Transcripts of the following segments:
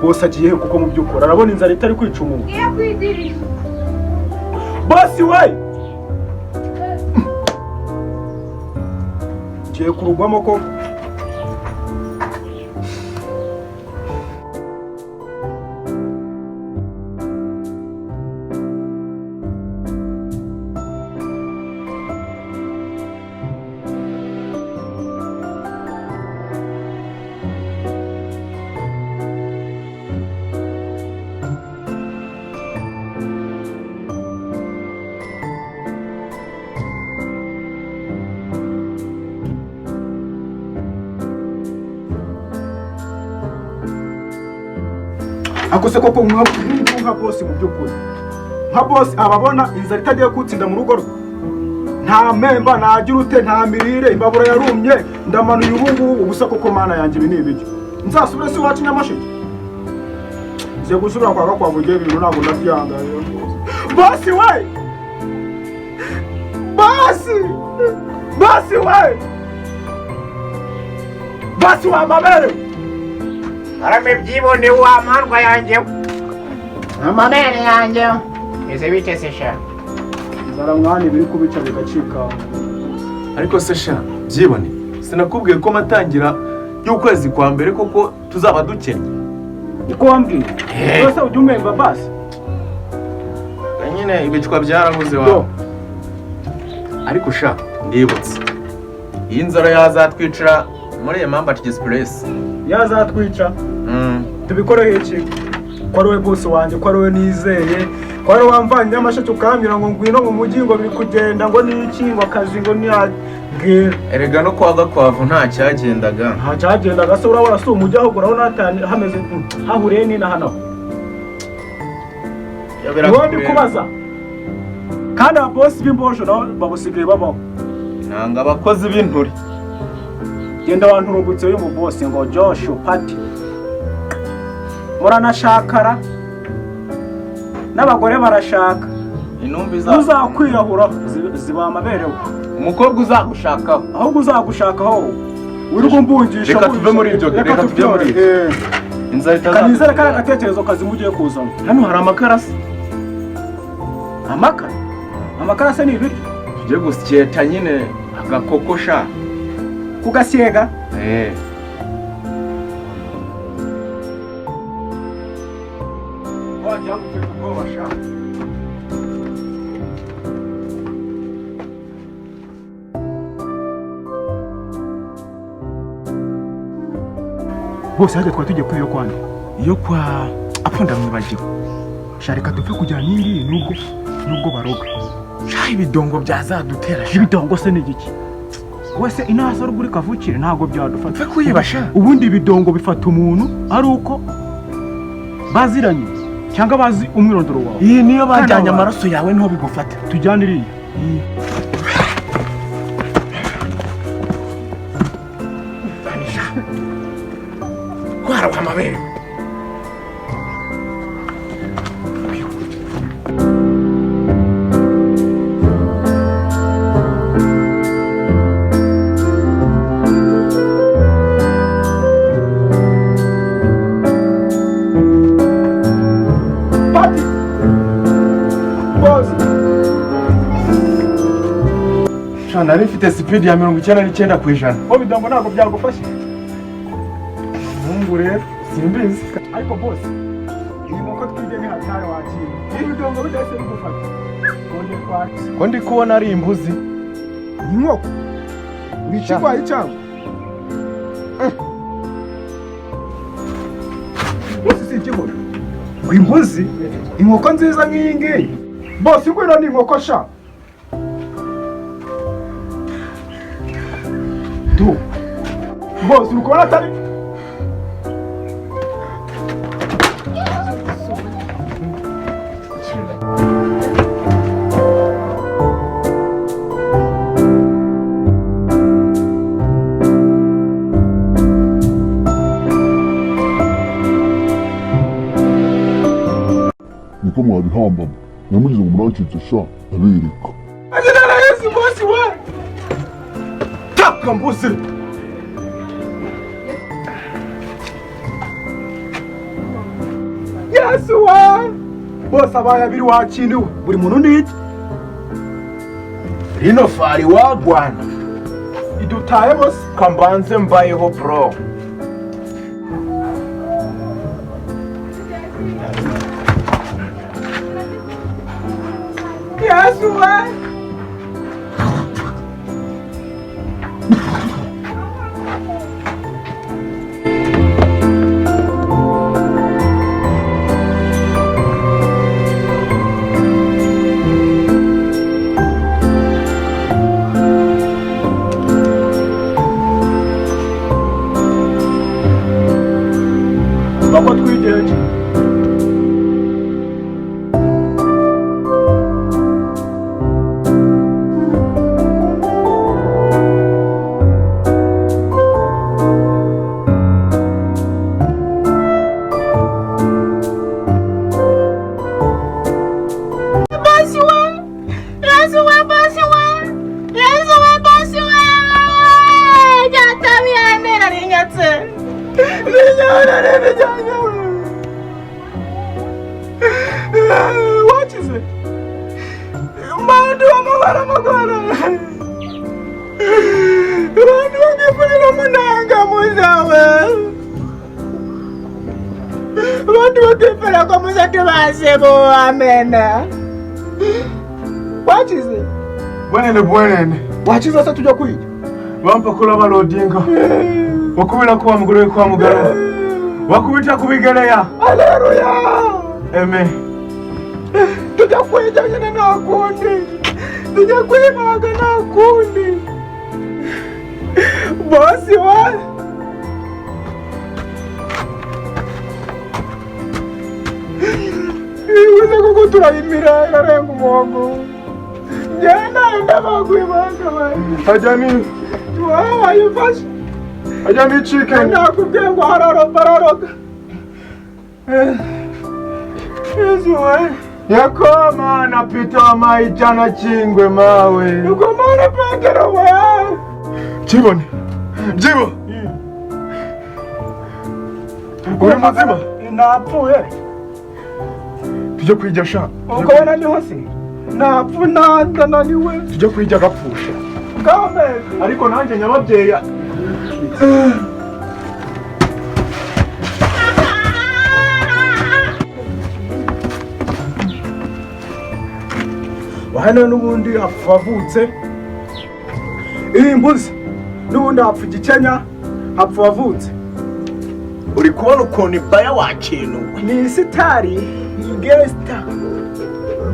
boss agiye kuko mu byukora arabona inzara itari kwica umuntu. Boss we giye kurugwamo ko akose koko nka boss mu byukuri nka boss ababona inzara itagiye kutsinda mu rugo rwe nta memba nagira ute nta mirire imbabura yarumye ndamanuye ubungubu ubusa koko mana yanjye ibi ni ibiki nzasubire si wacu Nyamasheke ngiye gusubira kwa gakwavugera ibintu ntabwo ndabyanga boss we boss wa mabere arame byibone wa mandwa yanjye amabere yanjye ese bite sesha inzara mwana biri kubica bigacika ariko sesha byibone sinakubwiye ko matangira y'ukwezi kwa mbere koko tuzaba dukennye niko wambwiye byose ujye umemba basi nyine ibicwa byarabuze wawe ariko sha ndibutse iyi nzara yazatwicira muri Emambati Express yazatwica tubikoreye iki ko ari we boss wanjye ko ari we nizeye ko ari wamvanye Nyamasheke ukambira ngo ngwino mu mujyi ngo biri kugenda ngo niki ngo akazi ngo niyagera erega no kwa Gakwavu nta cyagendaga se urabona si umujyi aho guraho natani hameze hahuriye ni na hano ubundi kubaza kandi aba boss b'imbojo nabo babusigaye babaho nanga abakozi b'inturi genda abantu rumbutse uyu mu boss ngo Josh Party muranashakara n'abagore barashaka inumbi za uzakwiyahura ziba amaberewe umukobwa uzagushakaho ahubwo uzagushakaho wirirwa mbungisha reka tuve muri ibyo inzara itazaza kanizere kandi agatekerezo kazi mugiye kuzana hano hari amakarasi amakarasi ni ibiryo tujye gusyeta nyine agakokosha kugasyega wajya gufite ubwoba sha bose hajya twari tugiye kuri iyo kwandi iyo kwa apfunda mwibagiwe sharika dupfe kujyana n'ingiyi nubwo baroga sha ibidongo byazadutera sha ibidongo se ni igiki wese inasa ruguri kavukire ntago byadufata pfe kuyibasha ubundi ibidongo bifata umuntu ari uko baziranye cyangwa bazi umwirondoro wawe iyi niyo bajyanye amaraso yawe niho bigufata tujyane iriya kwara wa mabere nari mfite speed ya 99 ku ijana ho bidongo ntabwo byagufashe mungu rero simbizi ariko boss iyi nkoko twige ni hatari wakira ibi bidongo bidahise bigufata konde twatsi ko ndi kubona ari imbuzi inkoko ni ikigwayi cyangwa boss si ikigori imbuzi inkoko nziza nk'iyi ngiyi boss ngwino ni inkoko sha tu boss urukora atari niko mwabihambamo nyamugize ngo murancitse sha ndabereka azana Yesu boss we taka mbuzi Yesu we bose abaye abiri wakiniwe buri muntu niki rino fari wagwana idutaye bose kambanze mbayeho bro. Yesu we bako twigenje wachize mbandu amagara bandu bangefunira munanga muzawe bandu bakefera kwa muzate basebo amena wachize Bwenene wachize sasa tujya kwiga bampa kula balodinga wakubira kuwa mugore kwa mugara wakubita kubigereya. Haleluya Amen. tujya kwiga nyine nakundi tujya kwibaga nakundi bosi wa iwize kukutura imira irarenga umuhogo njyana ndabagwibaga bari Ajani wayifashe ajani chicken. nakubwiye ngo bararoga Yesu we Yakoma na pita maijana chingwe mawe. uko mana Petero we Jiboni. Jibo. Uri muzima? napfuye Tujye kwijya sha. ukabona niho se napfu ndananiwe Tujye kwijya gapfusha. bwamezi Ariko nanjye nyababyeyi. hano n'ubundi wavutse iyi mbuzi n'ubundi hapfa igikenya hapfa wavutse Uri kubona ukuntu ibaya wakinuwe. ni sitari gesita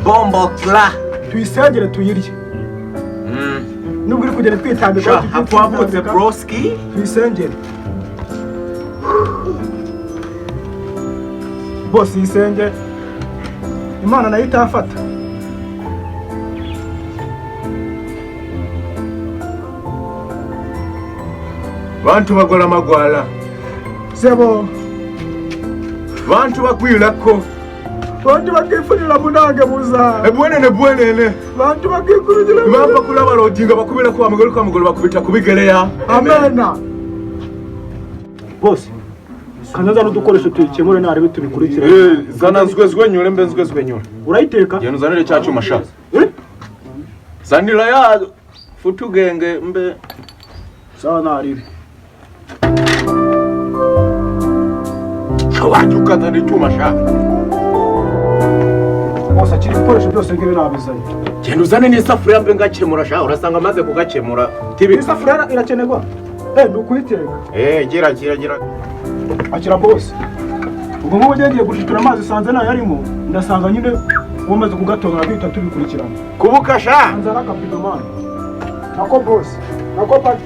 Bombo kla. tuyisengere tuyirye nubwo uri kugenda twitambika Sha hapo wavutse broski. tuyisengere bose yisenge Imana nayo itafata Bantu bagola magwala. sebo Bantu bakwirako. bantu bakifurira munange muza Bwenene. bantu bakikurira Bampa kula balodinga bakubira kwa mugore bakubita kubigereya. amena bose kanzaza n'udukoresho tuyikemure narebe tubikurikira Zana nzwezwe nyure mbe nzwezwe nyure. urayiteka Genda uzanire cya cyuma sha. eh Zanira ya futugenge mbe. sawa naribi Wajuka tani cyuma sha. bose akiri ibikoresho byose ngibi nabizanye Genda uzane n'isafuriya mbe ngakemura sha urasanga maze kugakemura. Tibi. isafuriya irakenerwa nukuyiteka Gira. akira bose ubwo nk'ubu ngiye gushitura amazi sanze nayo arimo ndasanga nyine umaze kugatongana duhita tubikurikirana Kubuka sha. nzara kapidomani nako bose nako pati